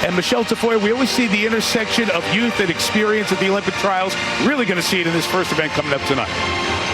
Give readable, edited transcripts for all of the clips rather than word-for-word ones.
And Michelle Tafoya, we always see the intersection of youth and experience at the Olympic trials. Really going to see it in this first event coming up tonight.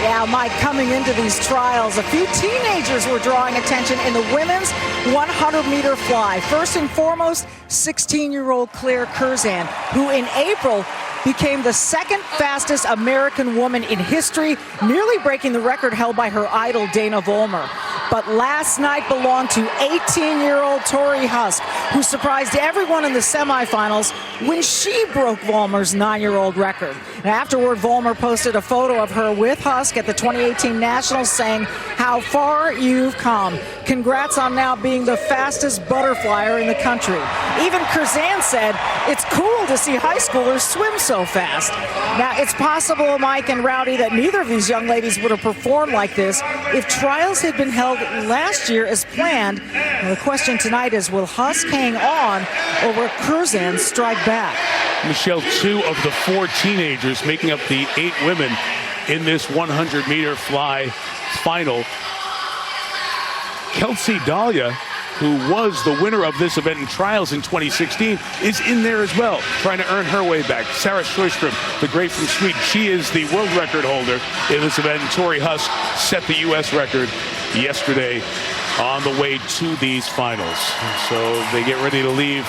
Yeah, Mike, coming into these trials, a few teenagers were drawing attention in the women's 100-meter fly. First and foremost, 16-year-old Claire Curzan, who in April became the second fastest American woman in history, nearly breaking the record held by her idol, Dana Vollmer. But last night belonged to 18-year-old Tori Husk, who surprised everyone in the semifinals when she broke Vollmer's 9-year-old record. And afterward, Vollmer posted a photo of her with Husk at the 2018 Nationals saying, "How far you've come. Congrats on now being the fastest butterflyer in the country." Even Curzan said, "It's cool to see high schoolers swim so fast." Now, it's possible, Mike and Rowdy, that neither of these young ladies would have performed like this if trials had been held last year as planned. And the question tonight is, will Husk hang on or will Curzan strike back? Michelle, 2 of the 4 teenagers making up the 8 women in this 100-meter fly final. Kelsey Dahlia, who was the winner of this event in trials in 2016, is in there as well, trying to earn her way back. Sarah Sjöström, the great from Sweden, she is the world record holder in this event. And Tori Husk set the U.S. record yesterday on the way to these finals. So they get ready to leave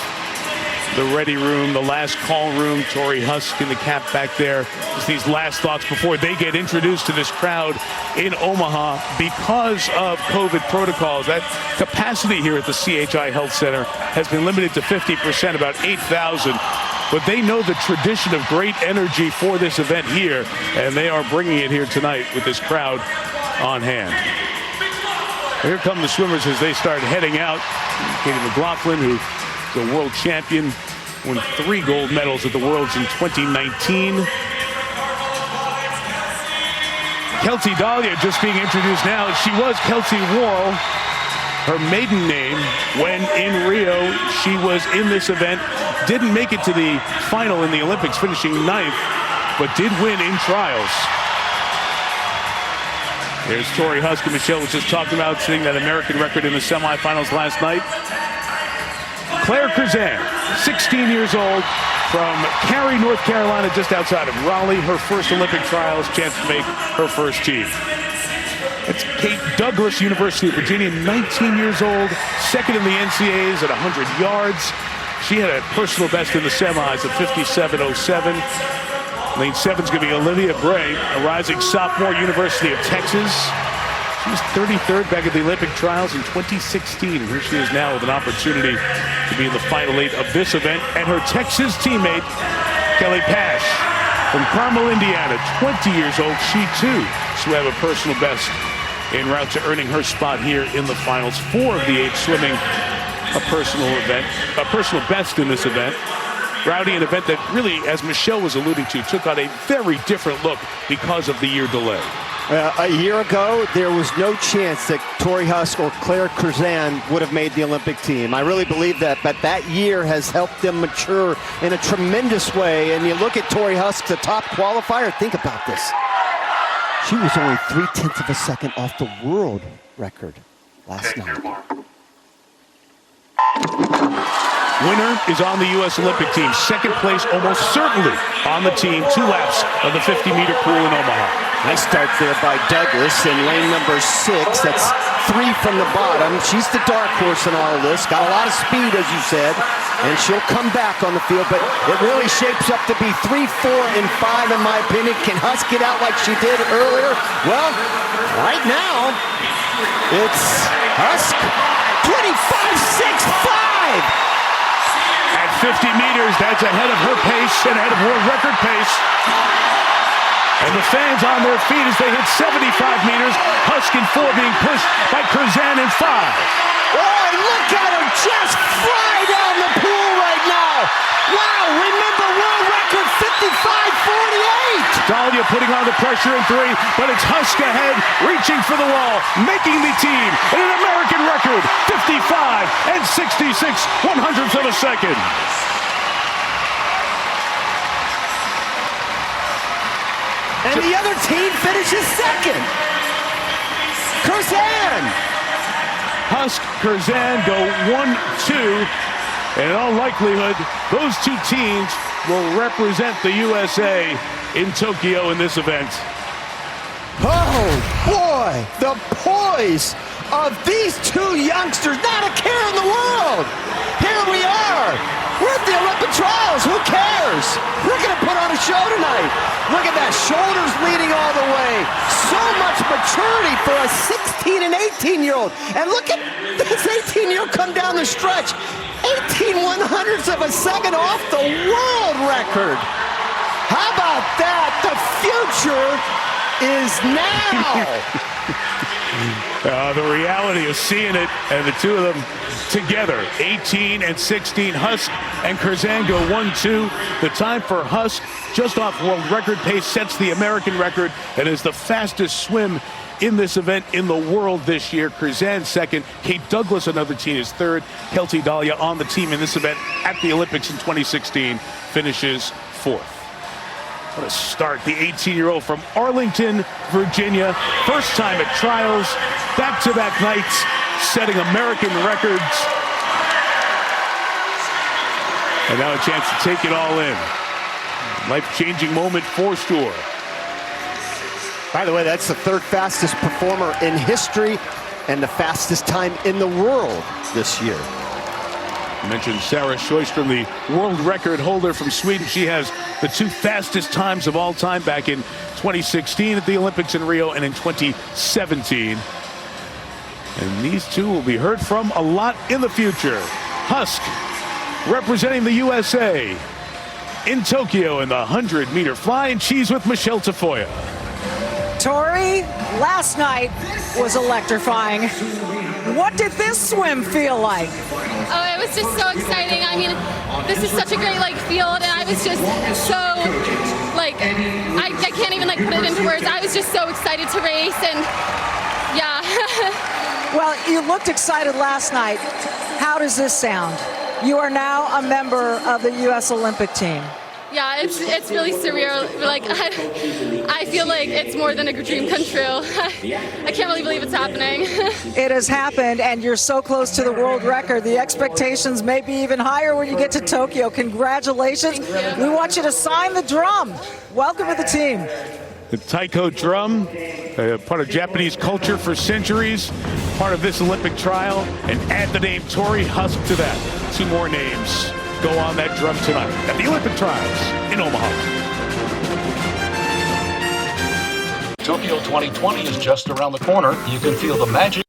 the ready room, the last call room. Tori Husk in the cap back there. Just these last thoughts before they get introduced to this crowd in Omaha. Because of COVID protocols, that capacity here at the CHI Health Center has been limited to 50%, about 8,000. But they know the tradition of great energy for this event here, and they are bringing it here tonight with this crowd on hand. Here come the swimmers as they start heading out. Katie McLaughlin, who the world champion, won 3 gold medals at the Worlds in 2019. Kelsey Dahlia just being introduced now. She was Kelsey Worrell, her maiden name, when in Rio she was in this event. Didn't make it to the final in the Olympics, finishing 9th, but did win in trials. There's Tori Husk, and Michelle was just talking about setting that American record in the semifinals last night. Claire Curzan, 16 years old, from Cary, North Carolina, just outside of Raleigh. Her first Olympic trials, chance to make her first team. It's Kate Douglas, University of Virginia, 19 years old, second in the NCAAs at 100 yards. She had a personal best in the semis of 57.07. Lane 7's going to be Olivia Bray, a rising sophomore, University of Texas. She was 33rd back at the Olympic trials in 2016. Here she is now with an opportunity to be in the final 8 of this event. And her Texas teammate, Kelly Pash, from Carmel, Indiana, 20 years old. She, too, should have a personal best en route to earning her spot here in the finals. 4 of the 8 swimming a personal best in this event. Rowdy, an event that really, as Michelle was alluding to, took on a very different look because of the year delay. A year ago, there was no chance that Tori Husk or Claire Curzan would have made the Olympic team. I really believe that, but that year has helped them mature in a tremendous way. And you look at Tori Husk, the top qualifier, think about this. She was only 0.3 of a second off the world record last night. Winner is on the U.S. Olympic team. Second place almost certainly on the team. 2 laps of the 50-meter pool in Omaha. Nice start there by Douglas in lane number 6. That's 3 from the bottom. She's the dark horse in all of this. Got a lot of speed, as you said, and she'll come back on the field, but it really shapes up to be 3, 4, and 5 in my opinion. Can Husk get out like she did earlier? Well, right now, it's Husk 25.65. At 50 meters, that's ahead of her pace and ahead of world record pace. And the fans on their feet as they hit 75 meters. Husk in 4 being pushed by Curzan in 5. Oh, look at her just fly down the pool right now. Wow, remember world record 55.48. Dahlia putting on the pressure in 3, but it's Husk ahead, reaching for the wall, making the team in an American record, 55 and 66 100ths of a second. And the other team finishes second. Curzan. Husk, Curzan go 1-2 And in all likelihood, those two teams will represent the USA in Tokyo in this event. Oh, boy, the poise of these two youngsters, not a care in the world. Here we are. We're at the Olympic trials. Who cares? We're going to put on a show tonight. Look at that, shoulders leading all the way. So much maturity for a 16 and 18-year-old. And look at this 18-year-old come down the stretch. 18 100ths of a second off the world record. How about that? The future is now. The reality of seeing it, and the two of them together, 18 and 16. Husk and Curzan go 1-2. The time for Husk, just off world record pace, sets the American record and is the fastest swim in this event in the world this year. Curzan second. Kate Douglas, another teen, is third. Kelty Dahlia on the team in this event at the Olympics in 2016, finishes fourth. What a start. The 18-year-old from Arlington, Virginia. First time at trials. Back-to-back nights, setting American records. And now a chance to take it all in. Life-changing moment for sure. By the way, that's the third fastest performer in history and the fastest time in the world this year. I mentioned Sarah Sjöström, the world record holder from Sweden. She has the two fastest times of all time back in 2016 at the Olympics in Rio and in 2017. And these two will be heard from a lot in the future. Husk representing the USA in Tokyo in the 100-meter fly, and she's with Michelle Tafoya. Tori, last night was electrifying. What did this swim feel like? Oh, it was just so exciting. I mean, this is such a great field, and I was just so I can't even put it into words. I was just so excited to race, and yeah. Well, you looked excited last night. How does this sound? You are now a member of the U.S. Olympic team. Yeah, it's really surreal. I feel like it's more than a dream come true. I can't really believe it's happening. It has happened, and you're so close to the world record. The expectations may be even higher when you get to Tokyo. Congratulations. We want you to sign the drum. Welcome to the team. The taiko drum, part of Japanese culture for centuries, part of this Olympic trial, and add the name Tori Husk to that. Two more names go on that drum tonight at the Olympic trials in Omaha. Tokyo 2020 is just around the corner. You can feel the magic